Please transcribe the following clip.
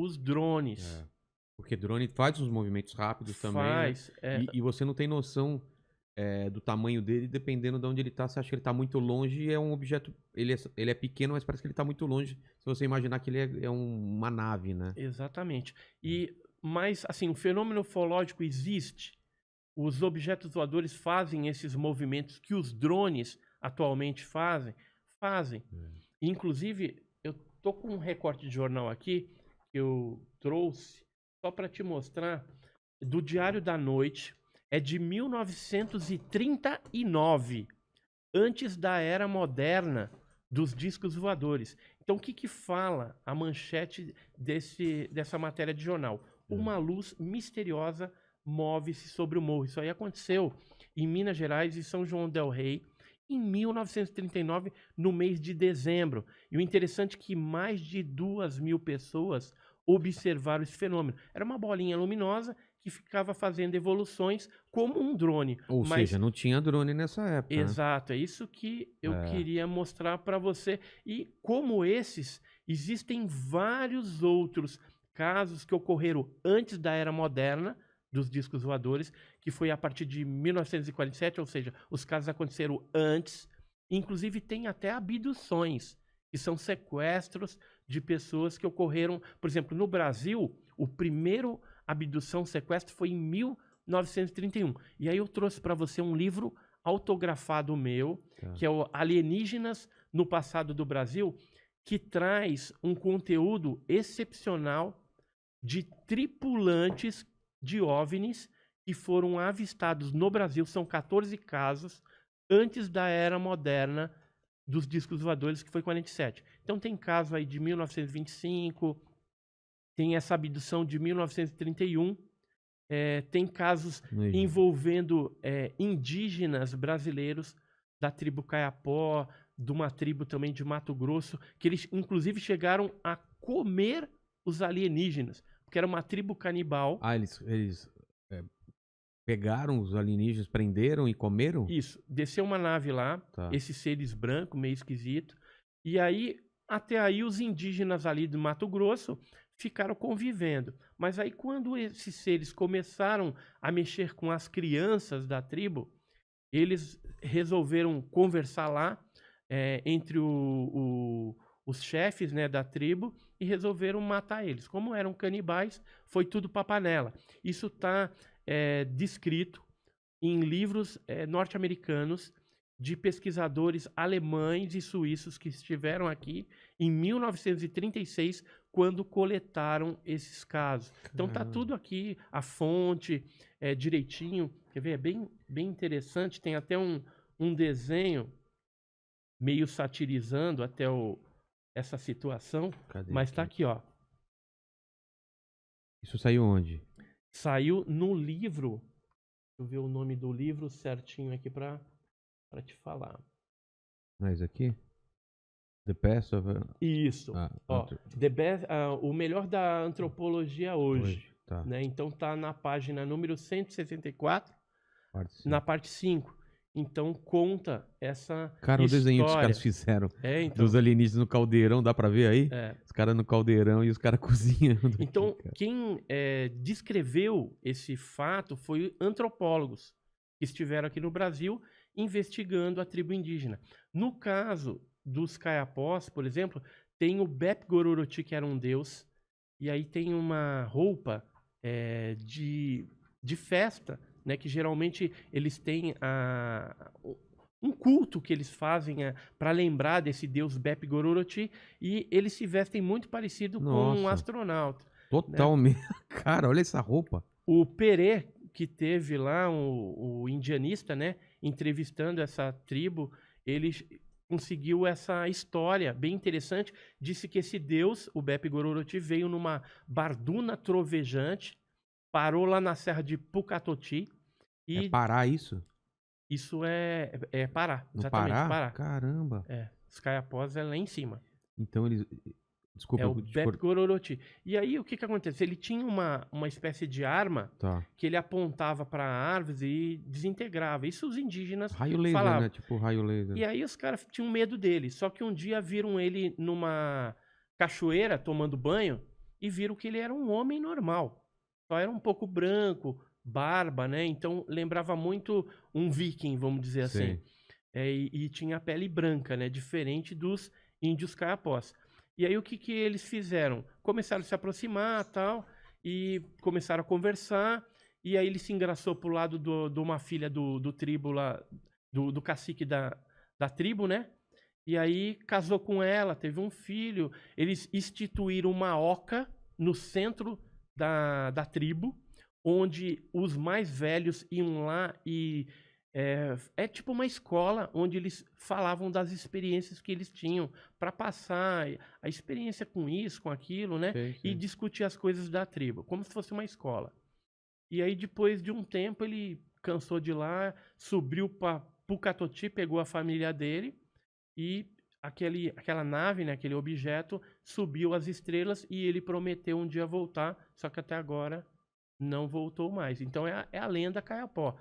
os drones. É. Porque drone faz uns movimentos rápidos também, né? Faz. E você não tem noção do tamanho dele, dependendo de onde ele tá. Você acha que ele tá muito longe, é um objeto. Ele é pequeno, mas parece que ele tá muito longe. Se você imaginar que ele é uma nave, né? Exatamente. Mas, assim, o fenômeno ufológico existe. Os objetos voadores fazem esses movimentos que os drones atualmente fazem. Inclusive, eu tô com um recorte de jornal aqui que eu trouxe só para te mostrar, do Diário da Noite, é de 1939, antes da era moderna dos discos voadores. Então, o que fala a manchete dessa matéria de jornal? Uma luz misteriosa move-se sobre o morro. Isso aí aconteceu em Minas Gerais e São João del Rei, em 1939, no mês de dezembro. E o interessante é que mais de 2.000 pessoas observaram esse fenômeno. Era uma bolinha luminosa que ficava fazendo evoluções como um drone. Ou seja, não tinha drone nessa época, né? Exato, é isso que eu queria mostrar para você. E como esses, existem vários outros casos que ocorreram antes da era moderna dos discos voadores, que foi a partir de 1947, ou seja, os casos aconteceram antes. Inclusive tem até abduções, que são sequestros de pessoas que ocorreram, por exemplo, no Brasil, o primeiro abdução, sequestro foi em 1931. E aí eu trouxe para você um livro autografado meu, que é o Alienígenas no Passado do Brasil, que traz um conteúdo excepcional de tripulantes de OVNIs que foram avistados no Brasil. São 14 casos antes da era moderna dos discos voadores, que foi 47. Então tem caso aí de 1925, tem essa abdução de 1931, tem casos envolvendo indígenas brasileiros da tribo Caiapó, de uma tribo também de Mato Grosso, que eles inclusive chegaram a comer os alienígenas, porque era uma tribo canibal. Ah, eles pegaram os alienígenas, prenderam e comeram? Isso, desceu uma nave lá, esses seres brancos, meio esquisito, e aí, até aí os indígenas ali do Mato Grosso ficaram convivendo. Mas aí quando esses seres começaram a mexer com as crianças da tribo, eles resolveram conversar lá entre os chefes, né, da tribo, e resolveram matar eles. Como eram canibais, foi tudo pra panela. Isso está descrito em livros norte-americanos de pesquisadores alemães e suíços que estiveram aqui em 1936, quando coletaram esses casos. Então tá tudo aqui, a fonte, direitinho. Quer ver? É bem interessante. Tem até um desenho meio satirizando até essa situação. Cadê? Mas tá aqui, ó. Isso saiu onde? Saiu no livro. Deixa eu ver o nome do livro certinho aqui para te falar. Mas aqui? The Best of... Isso. The Best, o melhor da antropologia hoje. Tá. Né? Então tá na página número 164, na parte 5. Então conta essa Cara, história. o desenho que os caras fizeram dos alienígenas no caldeirão, dá pra ver aí? Os caras no caldeirão e os caras cozinhando. Então, quem descreveu esse fato foi antropólogos que estiveram aqui no Brasil investigando a tribo indígena. No caso dos Caiapós, por exemplo, tem o Bep-Gororoti, que era um deus, e aí tem uma roupa de festa, né, que geralmente eles têm um culto que eles fazem para lembrar desse deus Bep-Gororoti, e eles se vestem muito parecido com um astronauta. Totalmente. Né? Cara, olha essa roupa. O Perê, que teve lá, o indianista, né, entrevistando essa tribo, ele conseguiu essa história bem interessante. Disse que esse deus, o Bep-Gororoti, veio numa barduna trovejante, parou lá na serra de Pucatoti. É Pará isso? Isso é Pará, no exatamente, Pará. Caramba. Os Caiapós é lá em cima. Então eles... Desculpa. É o Bep-Gororoti. E aí o que acontece? Ele tinha uma espécie de arma que ele apontava para árvores e desintegrava. Isso os indígenas raio laser, falavam. né? Tipo raio laser. E aí os caras tinham medo dele. Só que um dia viram ele numa cachoeira tomando banho e viram que ele era um homem normal. Só era um pouco branco, barba, né? Então lembrava muito um viking, vamos dizer assim. Sei. E tinha a pele branca, né? Diferente dos índios caiapós. E aí o que eles fizeram? Começaram a se aproximar, tal, e começaram a conversar. E aí ele se engraçou pro lado de uma filha do tribo lá, do cacique da tribo, né? E aí casou com ela, teve um filho. Eles instituíram uma oca no centro da tribo, onde os mais velhos iam lá e é tipo uma escola onde eles falavam das experiências que eles tinham para passar a experiência com isso, com aquilo, né? Sei, E sei. discutir as coisas da tribo, como se fosse uma escola. E aí depois de um tempo ele cansou de lá, subiu para Pucatoti, pegou a família dele e aquela nave, né, aquele objeto, subiu as estrelas e ele prometeu um dia voltar, só que até agora não voltou mais. Então é a lenda Caiapó.